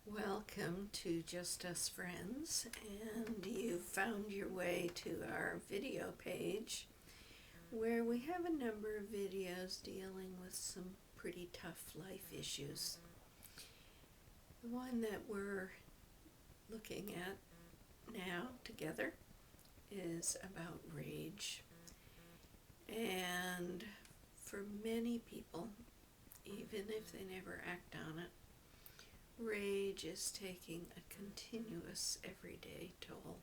Welcome to Just Us Friends, and you found your way to our video page where we have a number of videos dealing with some pretty tough life issues. The one that we're looking at now together is about rage. And for many people, even if they never act on it, rage is taking a continuous everyday toll.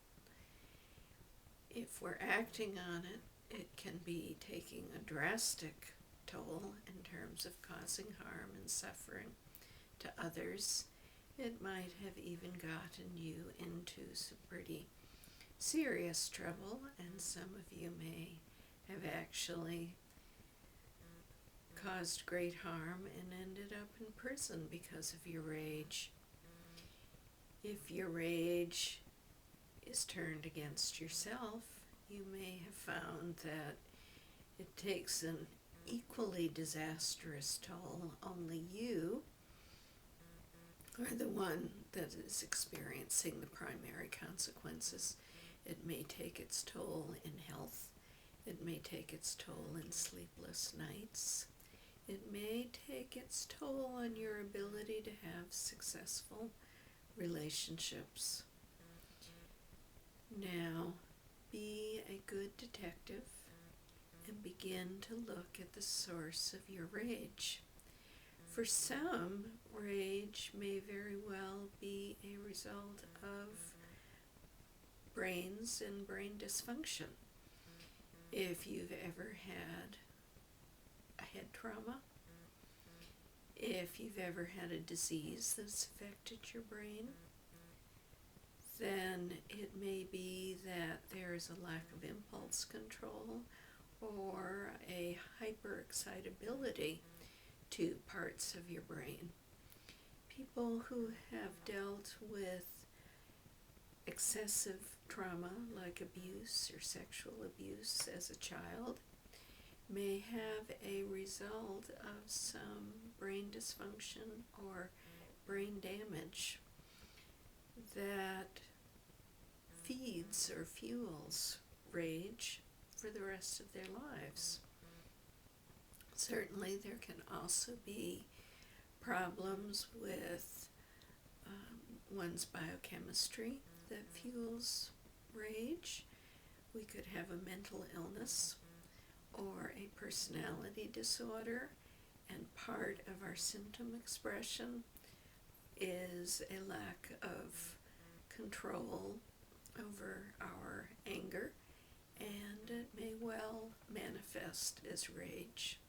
If we're acting on it, it can be taking a drastic toll in terms of causing harm and suffering to others. It might have even gotten you into some pretty serious trouble, and some of you may have actually caused great harm and ended up in prison because of your rage. If your rage is turned against yourself, you may have found that it takes an equally disastrous toll. Only you are the one that is experiencing the primary consequences. It may take its toll in health. It may take its toll in sleepless nights. It may take its toll on your ability to have successful relationships. Now, be a good detective and begin to look at the source of your rage. For some, rage may very well be a result of brains and brain dysfunction. If you've ever had a head trauma, if you've ever had a disease that's affected your brain, then it may be that there's a lack of impulse control or a hyperexcitability to parts of your brain. People who have dealt with excessive trauma like abuse or sexual abuse as a child may have a result of some brain dysfunction or brain damage that feeds or fuels rage for the rest of their lives. Certainly, there can also be problems with one's biochemistry that fuels rage. We could have a mental illness or a personality disorder, and part of our symptom expression is a lack of control over our anger, and it may well manifest as rage.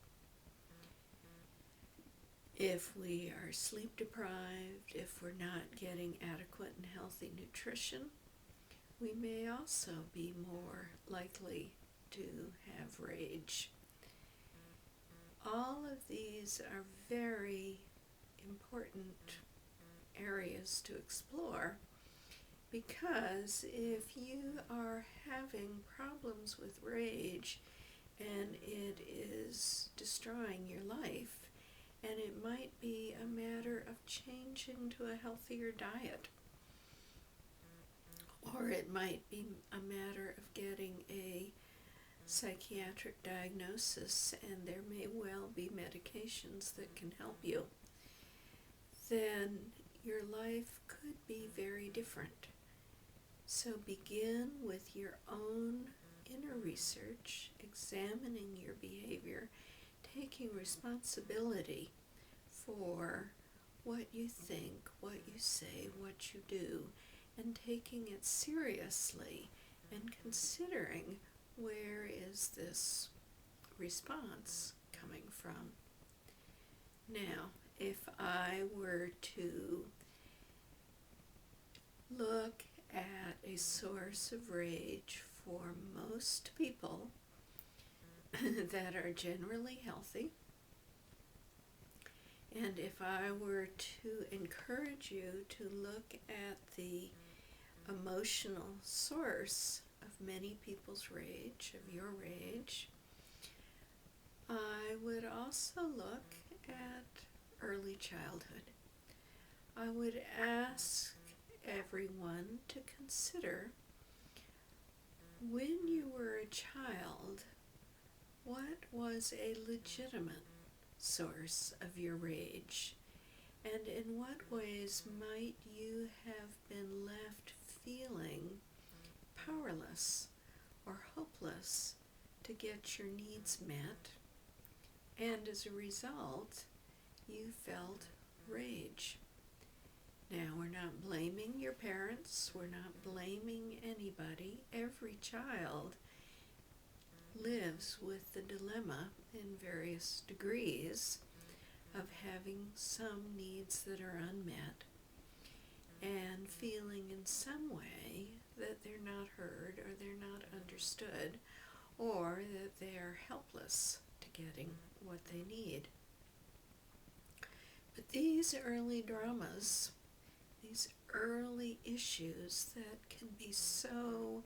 If we are sleep deprived, if we're not getting adequate and healthy nutrition, we may also be more likely to have rage. All of these are very important areas to explore, because if you are having problems with rage and it is destroying your life, and it might be a matter of changing to a healthier diet, or it might be a matter of getting a psychiatric diagnosis, and there may well be medications that can help you, then your life could be very different. So begin with your own inner research, examining your behavior, taking responsibility for what you think, what you say, what you do, and taking it seriously and considering, where is this response coming from? Now, if I were to look at a source of rage for most people that are generally healthy, and if I were to encourage you to look at the emotional source of many people's rage, of your rage, I would also look at early childhood. I would ask everyone to consider, when you were a child, what was a legitimate source of your rage? And in what ways might you have been left feeling powerless or hopeless to get your needs met? And as a result, you felt rage. Now, we're not blaming your parents, we're not blaming anybody. Every child lives with the dilemma in various degrees of having some needs that are unmet and feeling in some way that they're not heard or they're not understood or that they're helpless to getting what they need. But these early dramas, these early issues that can be so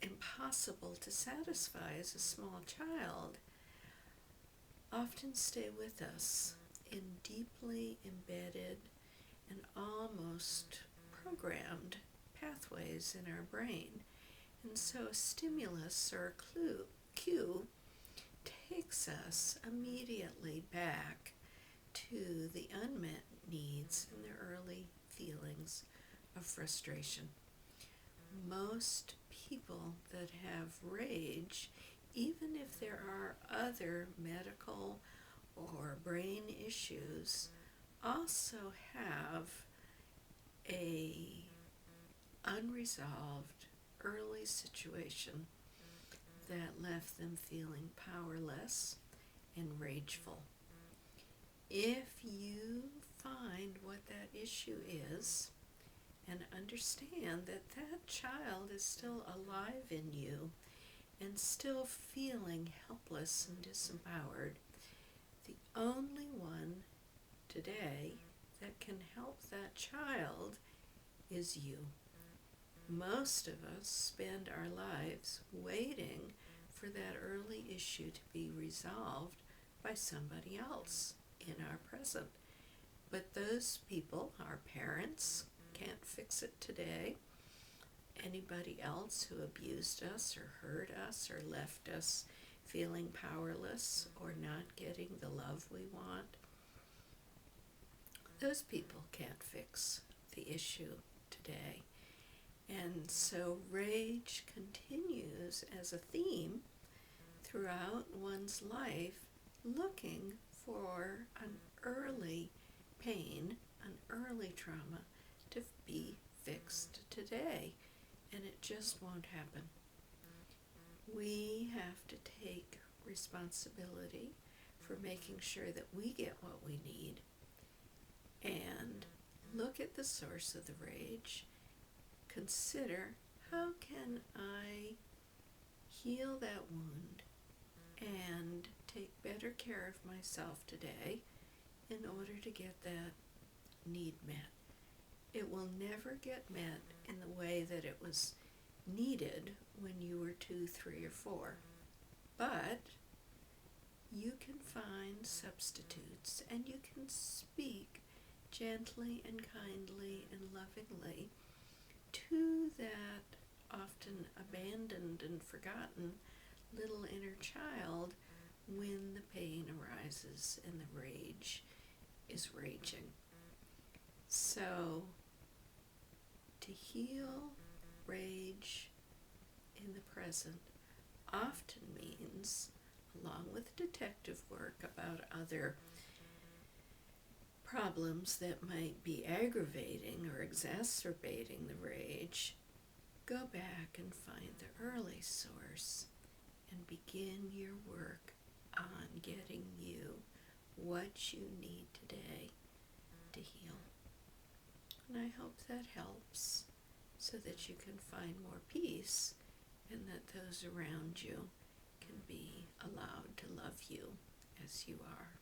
impossible to satisfy as a small child, often stay with us in deeply embedded and almost programmed pathways in our brain. And so a stimulus or a cue takes us immediately back to the unmet needs and the early feelings of frustration. Most people that have rage, even if there are other medical or brain issues, also have a unresolved early situation that left them feeling powerless and rageful. If you find what that issue is and understand that that child is still alive in you and still feeling helpless and disempowered, the only one today that can help that child is you. Most of us spend our lives waiting for that early issue to be resolved by somebody else in our present. But those people, our parents, can't fix it today. Anybody else who abused us or hurt us or left us feeling powerless or not getting the love we want, those people can't fix the issue today. And so rage continues as a theme throughout one's life, looking for an early pain, an early trauma to be fixed today. And it just won't happen. We have to take responsibility for making sure that we get what we need and look at the source of the rage. Consider, how can I heal that wound and take better care of myself today in order to get that need met? It will never get met in the way that it was needed when you were 2, 3, or 4. But you can find substitutes, and you can speak gently and kindly and lovingly to that often abandoned and forgotten little inner child when the pain arises and the rage is raging. So, to heal rage in the present often means, along with detective work about other problems that might be aggravating or exacerbating the rage, go back and find the early source and begin your work on getting you what you need today to heal. And I hope that helps so that you can find more peace and that those around you can be allowed to love you as you are.